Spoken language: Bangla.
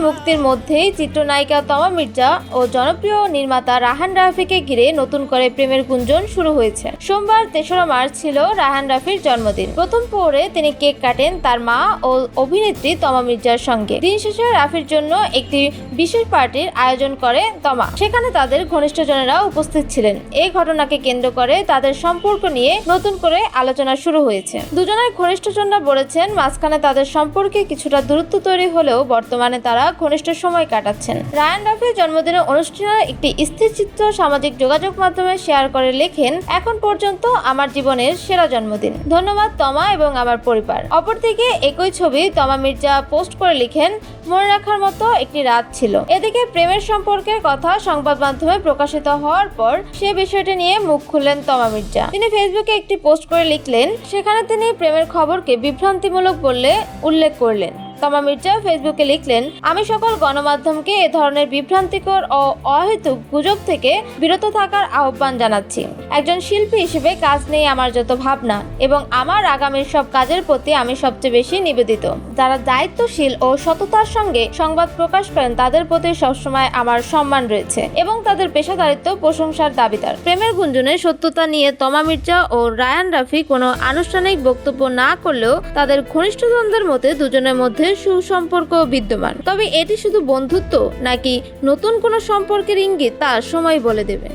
মুক্তির মধ্যেই চিত্রনায়িকা তমা মির্জা ও জনপ্রিয় নির্মাতা রায়হান রাফিকে ঘিরে নতুন করে প্রেমের গুঞ্জন শুরু হয়েছে। সোমবার ৩রা মার্চ ছিল রায়হান রাফির জন্মদিন। প্রথম প্রহরে তিনি কেক কাটেন তার মা ও অভিনেত্রী তমা মির্জার সঙ্গে। দিন শেষে রাফির জন্য একটি বিশেষ পার্টির আয়োজন করে তমা। সেখানে তাদের ঘনিষ্ঠজনেরা উপস্থিত ছিলেন। এই ঘটনাকে কেন্দ্র করে তাদের সম্পর্ক নিয়ে নতুন করে আলোচনা শুরু হয়েছে। দুজনের ঘনিষ্ঠজনরা বলেছেন মাঝখানে তাদের সম্পর্কে কিছুটা দূরত্ব তৈরি হলেও বর্তমানে তারা ঘনিষ্ঠ সময় কাটাচ্ছেন। রায়হান রাফির জন্মদিনের অনুষ্ঠানের একটি স্থিরচিত্র সামাজিক যোগাযোগ মাধ্যমে শেয়ার করে লেখেন, এখন পর্যন্ত আমার জীবনের সেরা জন্মদিন, ধন্যবাদ তমা এবং আমার পরিবার। অপরদিকে একই ছবি তমা মির্জা পোস্ট করে লিখেন, মনে রাখার মতো একটি রাত ছিল। এদিকে প্রেমের সম্পর্কের কথা সংবাদ মাধ্যমে প্রকাশিত হওয়ার পর সে বিষয়টি নিয়ে মুখ খুললেন তমা মির্জা। তিনি ফেসবুকে একটি পোস্ট করে লিখলেন, সেখানে তিনি প্রেমের খবরকে বিভ্রান্তিমূলক বলে উল্লেখ করলেন। তমা মির্জা ফেসবুকে লিখলেন, আমি সকল গণমাধ্যমকে এ ধরনের বিভ্রান্তিকর ও অহেতুক গুজব থেকে বিরত থাকার আহ্বান জানাচ্ছি। একজন শিল্পী হিসেবে কাজ নিয়ে আমার যত ভাবনা এবং আমার আগামীর সব কাজের প্রতি আমি সবচেয়ে বেশি নিবেদিত। যারা দায়িত্বশীল ও সততার সঙ্গে সংবাদ প্রকাশ করেন তাদের প্রতি সবসময় আমার সম্মান রয়েছে এবং তাদের পেশাদারিত্ব প্রশংসার দাবিদার। প্রেমের গুঞ্জনের সত্যতা নিয়ে তমা মির্জা ও রায়হান রাফি কোনো আনুষ্ঠানিক বক্তব্য না করলেও তাদের ঘনিষ্ঠজনদের মধ্যে দুজনের মধ্যে সুসম্পর্ক বিদ্যমান। তবে এটি শুধু বন্ধুত্ব নাকি নতুন কোনো সম্পর্কের ইঙ্গিত তা সময় বলে দেবে।